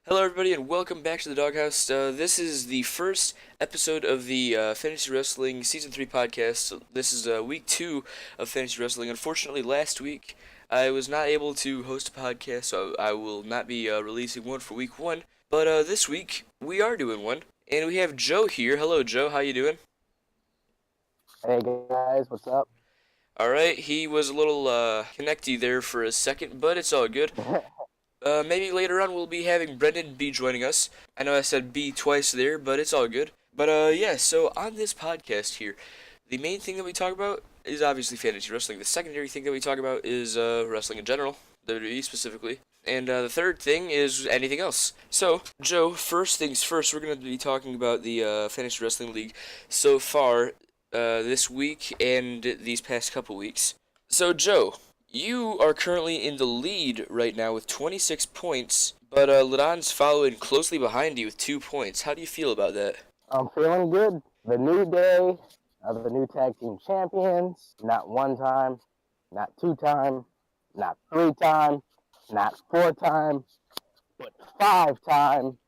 Hello, everybody, and welcome back to the Doghouse. This is the first episode of the Fantasy Wrestling Season 3 podcast. So this is week 2 of Fantasy Wrestling. Unfortunately, last week I was not able to host a podcast, so I will not be releasing one for week 1. But this week we are doing one, and we have Joe here. Hello, Joe. How you doing? Hey guys, what's up? All right. He was a little connecty there for a second, but it's all good. Maybe later on we'll be having Brendan B joining us. I know I said B twice there, but it's all good. But yeah, so on this podcast here, the main thing that we talk about is obviously fantasy wrestling. The secondary thing that we talk about is wrestling in general, WWE specifically. And the third thing is anything else. So, Joe, first things first, we're going to be talking about the Fantasy Wrestling League so far this week and these past couple weeks. So, Joe, you are currently in the lead right now with 26 points, but Ladon's following closely behind you with 2 points. How do you feel about that? I'm feeling good. The new day of the new tag team champions. Not one time, not two time, not three time, not four time, but 5 time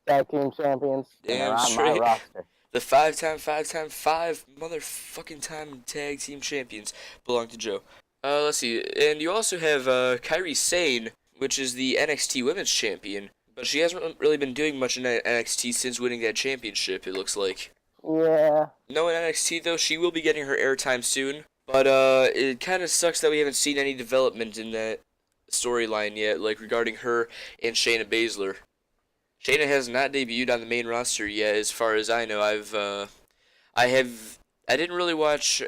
tag team champions, and they're Damn on my straight. roster. The five motherfucking time tag team champions belong to Joe. Let's see. And you also have Kairi Sane, which is the NXT Women's Champion. But she hasn't really been doing much in NXT since winning that championship, it looks like. Yeah, No, in NXT, though, she will be getting her airtime soon. But it kind of sucks that we haven't seen any development in that storyline yet, like regarding her and Shayna Baszler. Shayna has not debuted on the main roster yet, as far as I know. I didn't really watch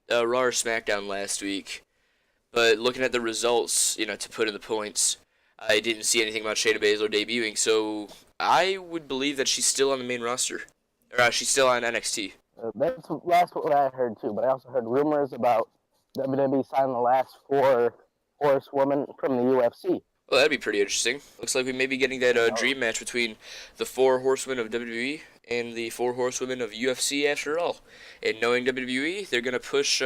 Raw or SmackDown last week, but looking at the results, to put in the points, I didn't see anything about Shayna Baszler debuting, so I would believe that she's still on the main roster. Or she's still on NXT. that's what I heard too. But I also heard rumors about WWE signing the last 4 horsewomen from the UFC. Well, that'd be pretty interesting. Looks like we may be getting that dream match between the 4 horsemen of WWE and the 4 horsewomen of UFC after all. And knowing WWE, they're going to push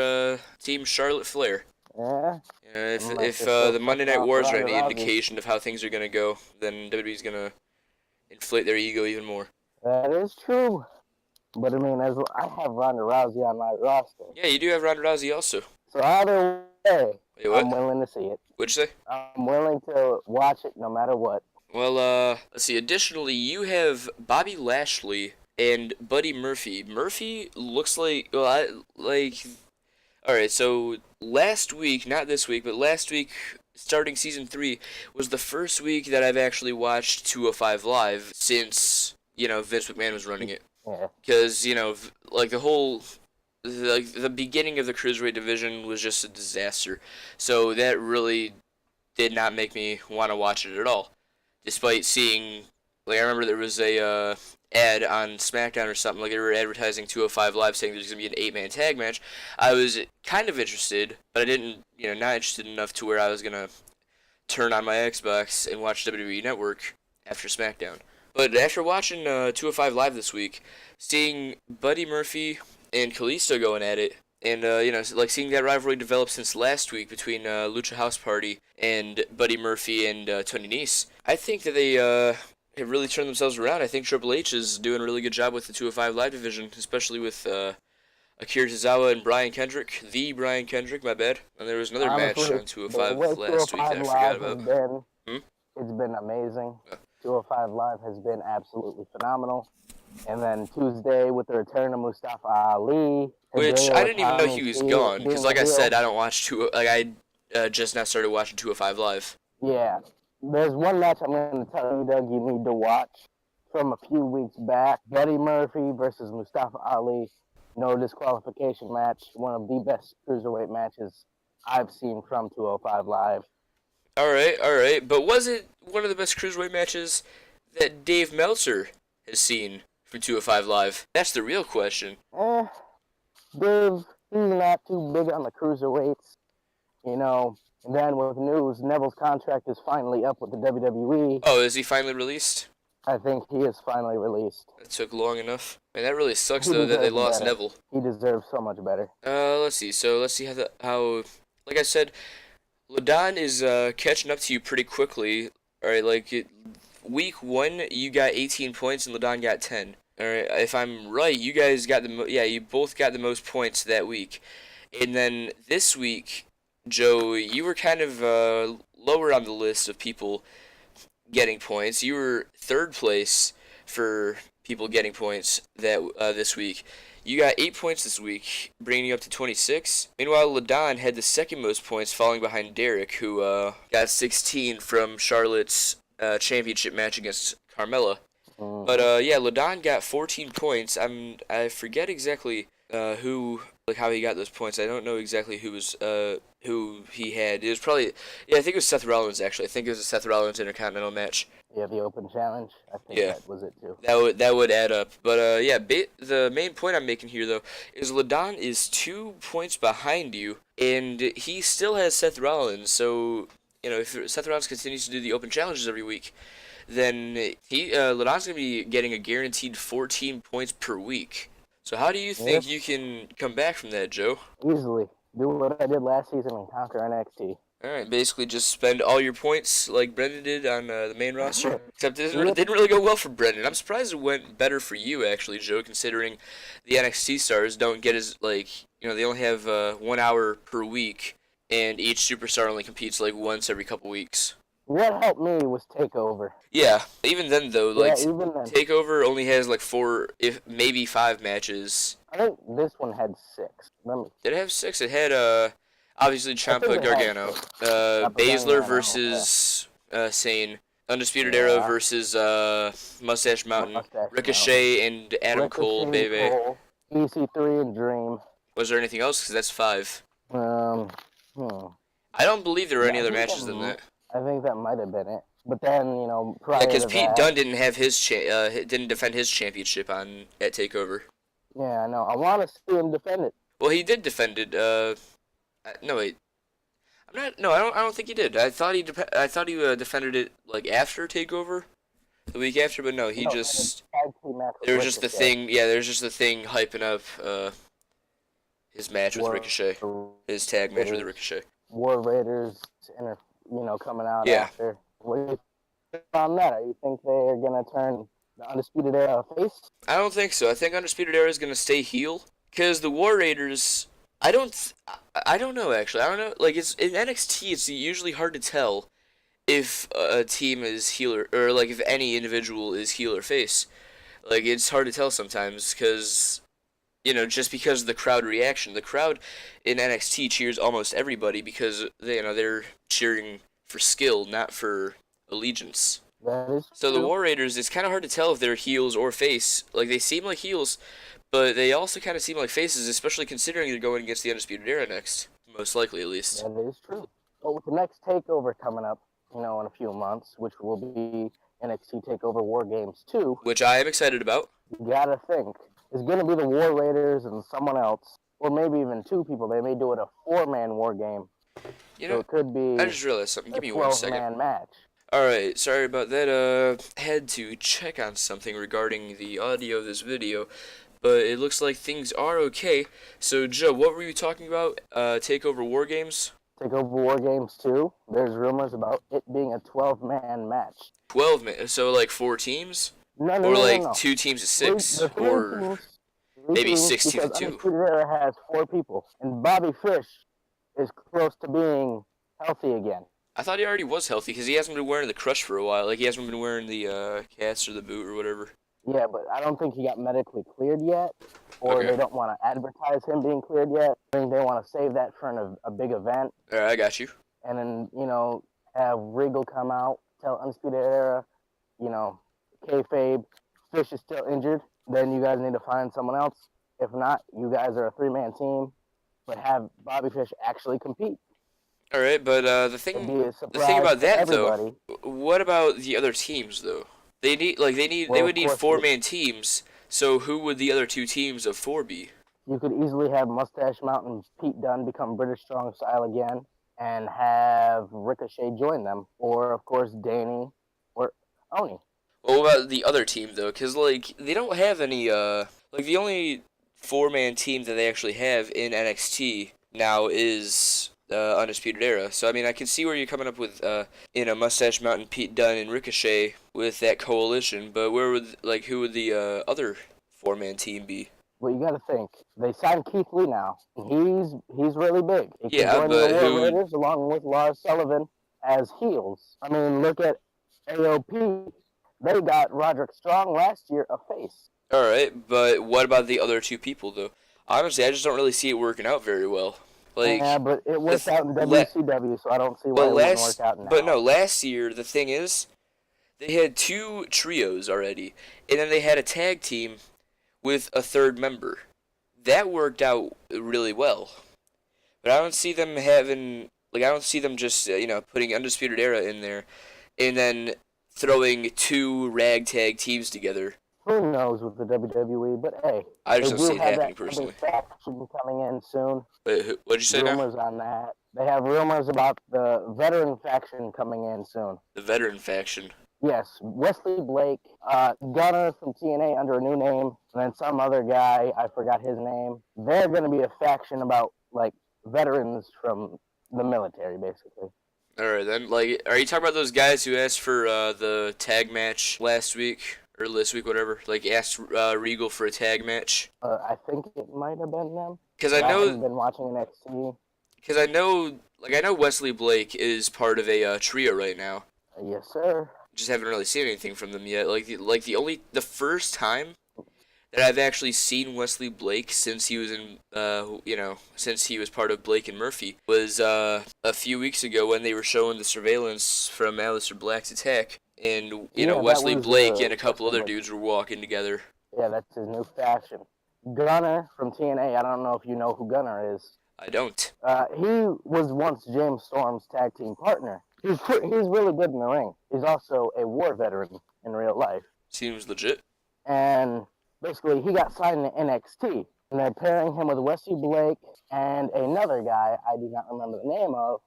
Team Charlotte Flair. Yeah. If the Monday Night Wars are any indication of how things are going to go, then WWE's going to inflate their ego even more. That is true. But I mean, I have Ronda Rousey on my roster. Yeah, you do have Ronda Rousey also. So either way, Wait, what? I'm willing to see it. What'd you say? I'm willing to watch it no matter what. Well, let's see. Additionally, you have Bobby Lashley and Buddy Murphy. Murphy looks like, all right. So last week, not this week, but last week, starting season 3, was the first week that I've actually watched 205 Live since Vince McMahon was running it. Yeah. Because the beginning of the cruiserweight division was just a disaster. So that really did not make me want to watch it at all. Despite seeing, I remember there was a ad on SmackDown or something, like they were advertising 205 Live saying there's going to be an 8-man tag match. I was kind of interested, but I didn't, not interested enough to where I was going to turn on my Xbox and watch WWE Network after SmackDown. But after watching 205 Live this week, seeing Buddy Murphy and Kalisto going at it, and seeing that rivalry develop since last week between Lucha House Party and Buddy Murphy and Tony Nese, I think that they have really turned themselves around. I think Triple H is doing a really good job with the 205 Live division, especially with Akira Tozawa and Brian Kendrick, my bad. And there was another match on 205 last week that I forgot about. It's been amazing. 205 Live has been absolutely phenomenal. And then Tuesday with the return of Mustafa Ali. Which I didn't even know he was gone, because like I said, I don't watch I just now started watching 205 Live. Yeah. There's one match I'm going to tell you, Doug, you need to watch from a few weeks back. Buddy Murphy versus Mustafa Ali. No disqualification match. One of the best cruiserweight matches I've seen from 205 Live. Alright. But was it one of the best cruiserweight matches that Dave Meltzer has seen from 205 Live? That's the real question. Dave, he's not too big on the cruiserweights. And then with news, Neville's contract is finally up with the WWE. Oh, is he finally released? I think he is finally released. It took long enough. Man, that really sucks, though, that they lost better. Neville. He deserves so much better. Let's see. So, let's see how like I said, Ladon is catching up to you pretty quickly. Alright, week 1 you got 18 points and Ladon got 10. All right, if I'm right, you guys got you both got the most points that week. And then this week, Joe, you were kind of lower on the list of people getting points. You were third place for people getting points that this week. You got 8 points this week, bringing you up to 26. Meanwhile, Ladon had the second most points, falling behind Derek, who got 16 from Charlotte's championship match against Carmella. But yeah, Ladon got 14 points. I forget exactly how he got those points. I don't know exactly who he had. It was probably, yeah, I think it was Seth Rollins actually. I think it was a Seth Rollins Intercontinental match. Yeah, the Open Challenge. I think that was it too. That would add up. But yeah, the main point I'm making here though is Ladon is 2 points behind you, and he still has Seth Rollins. So if Seth Rollins continues to do the Open Challenges every week, then Ladon's gonna be getting a guaranteed 14 points per week. So how do you think you can come back from that, Joe? Easily. Do what I did last season and conquer NXT. Alright, basically just spend all your points like Brendan did on the main roster. Except it didn't really go well for Brendan. I'm surprised it went better for you, actually, Joe, considering the NXT stars don't get as, they only have 1 hour per week, and each superstar only competes, once every couple weeks. What helped me was TakeOver. Yeah, even then, though, TakeOver only has, 4, if maybe 5 matches. I think this one had 6. Did it have 6? It had, obviously, Ciampa Gargano. Baszler versus Sane. Undisputed Era versus Mustache Mountain. Ricochet and Adam Cole, baby. Cole, EC3 and Dream. Was there anything else? Because that's 5. I don't believe there were any other matches than that. I think that might have been it. But then, prior because to Pete that, Dunne didn't have his didn't defend his championship at TakeOver. Yeah, I know. I want to see him defend it. Well, he did defend it. No wait. I don't think he did. I thought he defended it after TakeOver, the week after. But no, he just there was just the thing. Yeah, there's just the thing hyping up his match with Ricochet, his tag match with Ricochet. War Raiders, coming out after. What do you think on that? You think they're gonna turn the Undisputed Era face? I don't think so. I think Undisputed Era is gonna stay heel because the War Raiders. I don't know actually. I don't know. It's in NXT. It's usually hard to tell if a team is heel or if any individual is heel or face. It's hard to tell sometimes because just because of the crowd reaction. The crowd in NXT cheers almost everybody because they're cheering for skill, not for allegiance. That is so true. The War Raiders, it's kind of hard to tell if they're heels or face. They seem like heels, but they also kind of seem like faces, especially considering they're going against the Undisputed Era next. Most likely, at least. That is true. But with the next TakeOver coming up, in a few months, which will be NXT TakeOver War Games 2. Which I am excited about. You gotta think. It's gonna be the War Raiders and someone else, or maybe even 2 people. They may do it a 4-man war game. So it could be. I just realized something. Give me 1 second. 12-man match. Alright, sorry about that. Had to check on something regarding the audio of this video, but it looks like things are okay. So, Joe, what were you talking about? TakeOver War Games? TakeOver War Games 2. There's rumors about it being a 12-man match. 12 man, so 4 teams? No, or 2 teams of 6, or maybe 6 teams of 2. Undisputed Era has 4 people, and Bobby Fish is close to being healthy again. I thought he already was healthy because he hasn't been wearing the crutch for a while. He hasn't been wearing the cast or the boot or whatever. Yeah, but I don't think he got medically cleared yet, or they don't want to advertise him being cleared yet. I think they want to save that for a big event. All right, I got you. And then, have Regal come out, tell Undisputed Era, kayfabe, Fish is still injured. Then you guys need to find someone else. If not, you guys are a 3-man team, but have Bobby Fish actually compete. All right, but the thing about that though, what about the other teams though? They would need 4-man teams. So who would the other 2 teams of 4 be? You could easily have Mustache Mountain Pete Dunne become British Strong Style again, and have Ricochet join them, or of course Danny or Oni. Well, what about the other team though? Because they don't have any the only 4-man team that they actually have in NXT now is Undisputed Era. So I mean, I can see where you're coming up with Mustache Mountain, Pete Dunne, and Ricochet with that coalition. But who would the other four-man team be? Well, you got to think they signed Keith Lee now. He's really big. He can Yeah, join the but War who? Raiders along with Lars Sullivan as heels. I mean, look at AOP. They got Roderick Strong last year a face. All right, but what about the other two people though? Honestly, I just don't really see it working out very well. Yeah, Like, but it worked out in le- WCW, so I don't see why but it wouldn't work out now. but no, last year the thing is, they had two trios already, and then they had a tag team with a third member. That worked out really well. But I don't see them just putting Undisputed Era in there, and then throwing two ragtag teams together. Who knows with the WWE? But hey, I just they don't see do it have happening that personally. faction coming in soon. Wait, what'd you say now? Rumors on that. They have rumors about the veteran faction coming in soon. The veteran faction. Yes, Wesley Blake, Gunner from TNA under a new name, and then some other guy, I forgot his name. They're going to be a faction about, like, veterans from the military, basically. Alright then, like, are you talking about those guys who asked for the tag match last week? Or this week, whatever? Like, asked Regal for a tag match? I think it might have been them. Because I haven't been watching NXT. Because I know Wesley Blake is part of a trio right now. Yes, sir. Just haven't really seen anything from them yet. The first time that I've actually seen Wesley Blake since he was since he was part of Blake and Murphy was a few weeks ago when they were showing the surveillance from Aleister Black's attack, and Wesley Blake and a couple other dudes were walking together. Yeah, that's his new faction. Gunner from TNA. I don't know if you know who Gunner is. I don't. He was once James Storm's tag team partner. He's really good in the ring. He's also a war veteran in real life. Seems legit. And basically, he got signed to NXT. And they're pairing him with Wesley Blake and another guy I do not remember the name of.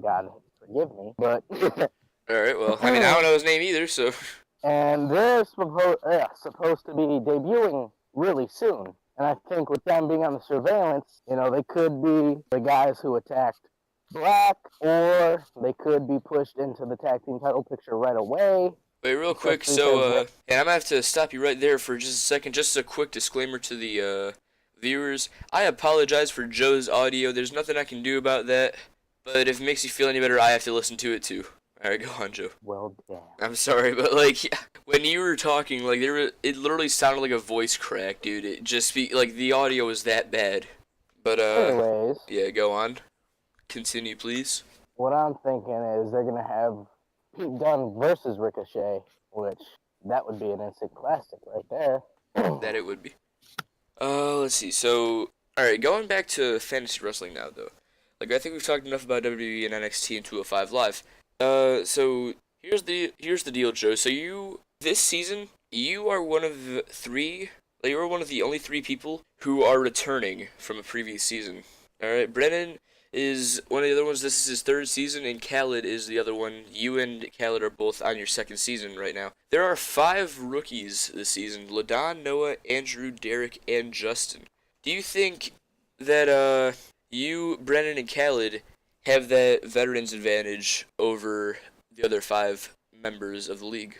God forgive me. But Alright, well, I mean, I don't know his name either, so... And they're supposed to be debuting really soon. And I think with them being on the surveillance, they could be the guys who attacked Black, or they could be pushed into the tag team title picture right away. Wait, real quick, so, and I'm gonna have to stop you right there for just a second. Just a quick disclaimer to the viewers. I apologize for Joe's audio. There's nothing I can do about that. But if it makes you feel any better, I have to listen to it too. Alright, go on, Joe. Well, damn. I'm sorry, but, when you were talking, it literally sounded like a voice crack, dude. It just the audio was that bad. But, anyways. Yeah, go on. Continue, please. What I'm thinking is they're going to have Pete Dunne versus Ricochet, which that would be an instant classic right there. That it would be. Let's see. So, alright, going back to fantasy wrestling now, though. I think we've talked enough about WWE and NXT and 205 Live. So here's the deal, Joe. So this season, you are one of the only three people who are returning from a previous season. Alright, Brennan is one of the other ones. This is his third season, and Khaled is the other one. You and Khaled are both on your second season right now. There are 5 rookies this season: LaDon, Noah, Andrew, Derek, and Justin. Do you think that you, Brennan, and Khaled have that veterans advantage over the other 5 members of the league?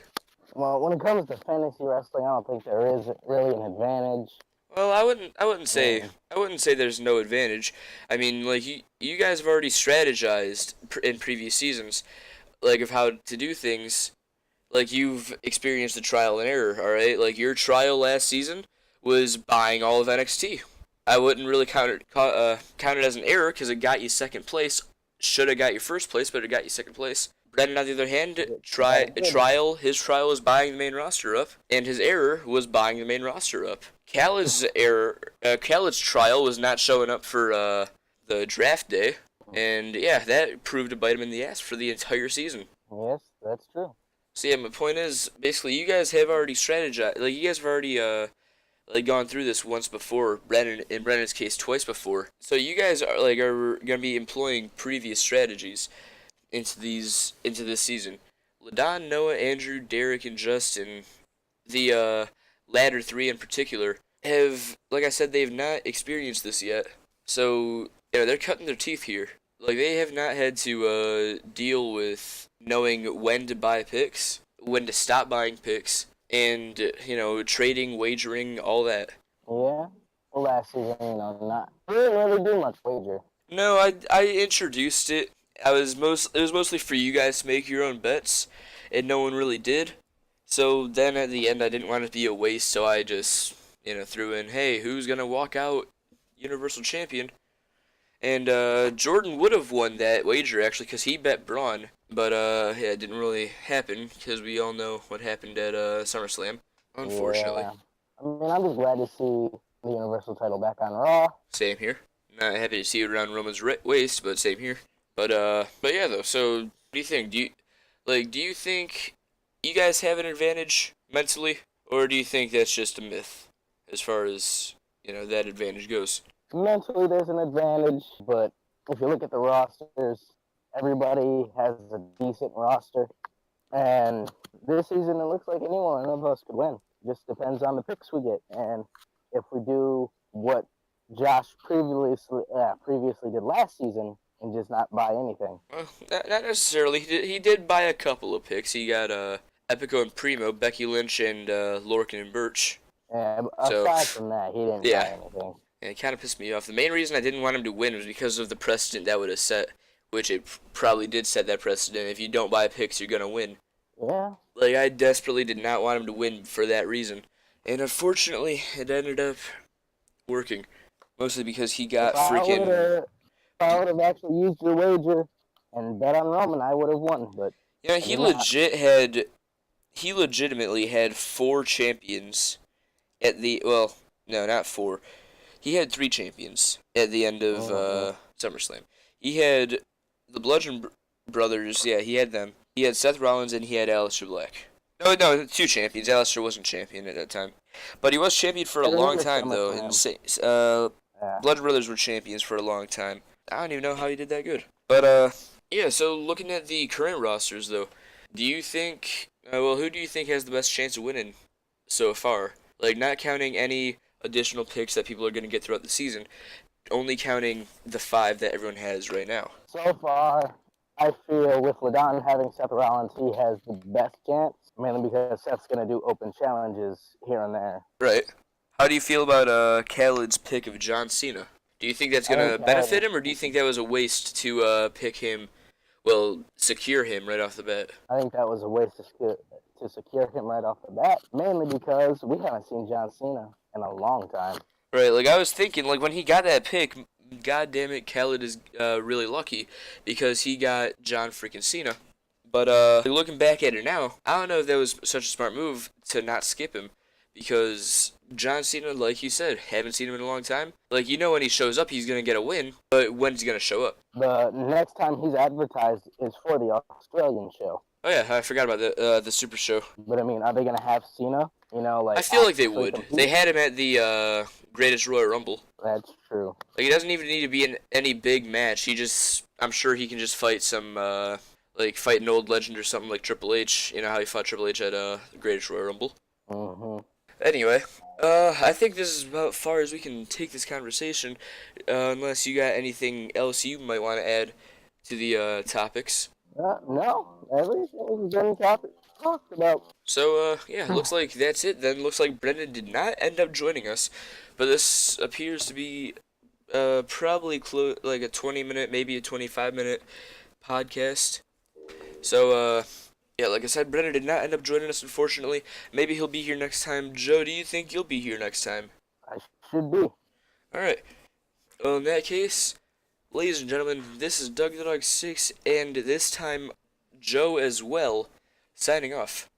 Well, when it comes to fantasy wrestling, I don't think there is really an advantage. Well, I wouldn't say there's no advantage. I mean, you guys have already strategized in previous seasons, of how to do things. You've experienced the trial and error, all right? Your trial last season was buying all of NXT. I wouldn't really count it as an error because it got you second place. Should have got you first place, but it got you second place. Brendan, on the other hand, his trial was buying the main roster up, and his error was buying the main roster up. Khaled's trial was not showing up for the draft day, and yeah, that proved to bite him in the ass for the entire season. Yes, that's true. So yeah, my point is, basically, you guys have already strategized. You guys have already gone through this once before. In Brennan's case, twice before. So you guys are gonna be employing previous strategies into this season. LaDon, Noah, Andrew, Derek, and Justin, the latter 3 in particular, have, like I said, they've not experienced this yet. So they're cutting their teeth here. like they have not had to deal with knowing when to buy picks, when to stop buying picks, and trading, wagering, all that. Yeah. Well, last season, not we didn't really do much wager. No, I introduced it. It was mostly for you guys to make your own bets, and no one really did. So then at the end, I didn't want it to be a waste, so I just threw in, hey, who's gonna walk out Universal Champion? And Jordan would have won that wager actually, because he bet Braun, but yeah, it didn't really happen because we all know what happened at SummerSlam, unfortunately. Yeah. I mean, I'm just glad to see the Universal title back on Raw. Same here. Not happy to see it around Roman's waist, but same here. But yeah though. So, what do you think? Do you think you guys have an advantage mentally, or do you think that's just a myth as far as that advantage goes? Mentally, there's an advantage, but if you look at the rosters, everybody has a decent roster. And this season, it looks like any one of us could win. Just depends on the picks we get. And if we do what Josh previously did last season and just not buy anything. Well, not necessarily. He did buy a couple of picks. He got Epico and Primo, Becky Lynch, and Lorcan and Birch. And So, aside from that, he didn't yeah. buy anything. And it kind of pissed me off. The main reason I didn't want him to win was because of the precedent that would have set, which it probably did set that precedent. If you don't buy picks, you're gonna win. Yeah. Like, I desperately did not want him to win for that reason. And unfortunately, it ended up working. Mostly because he got freaking... If I would have actually used your wager and bet on Roman, I would have won. But Yeah, he legitimately had 4 champions at the... Well, no, not 4. He had 3 champions at the end of SummerSlam. He had the Bludgeon Brothers, yeah, he had them. He had Seth Rollins and he had Aleister Black. No, 2 champions. Aleister wasn't champion at that time. But he was champion for a long time, though. Bludgeon Brothers were champions for a long time. I don't even know how he did that good. But, yeah, so looking at the current rosters, though, do you think... who do you think has the best chance of winning so far? Like, not counting any additional picks that people are going to get throughout the season, only counting the 5 that everyone has right now. So far, I feel with LaDon having Seth Rollins, he has the best chance, mainly because Seth's going to do open challenges here and there. Right. How do you feel about Khaled's pick of John Cena? Do you think that's going to benefit him, or do you think that was a waste to pick him, secure him right off the bat? I think that was a waste to secure him right off the bat, mainly because we haven't seen John Cena in a long time. Right, like I was thinking, like when he got that pick, god damn it, Khaled is really lucky because he got John freaking Cena. But looking back at it now, I don't know if that was such a smart move to not skip him because John Cena, like you said, haven't seen him in a long time. Like, when he shows up, he's going to get a win, but when's he going to show up? The next time he's advertised is for the Australian show. Oh yeah, I forgot about the Super Show. But I mean, are they going to have Cena? I feel like they would. Compete? They had him at the Greatest Royal Rumble. That's true. Like, he doesn't even need to be in any big match. I'm sure he can just fight some, fight an old legend or something like Triple H. You know how he fought Triple H at the Greatest Royal Rumble? Mm-hmm. Anyway, I think this is about as far as we can take this conversation, unless you got anything else you might want to add to the topics. No, everything has been talked about. So, yeah, looks like that's it then. Looks like Brendan did not end up joining us, but this appears to be probably like a 20-minute, maybe a 25-minute podcast. So, yeah, like I said, Brendan did not end up joining us, unfortunately. Maybe he'll be here next time. Joe, do you think you'll be here next time? I should be. Alright. Well, in that case, ladies and gentlemen, this is Doug the Dog 6, and this time, Joe as well, signing off.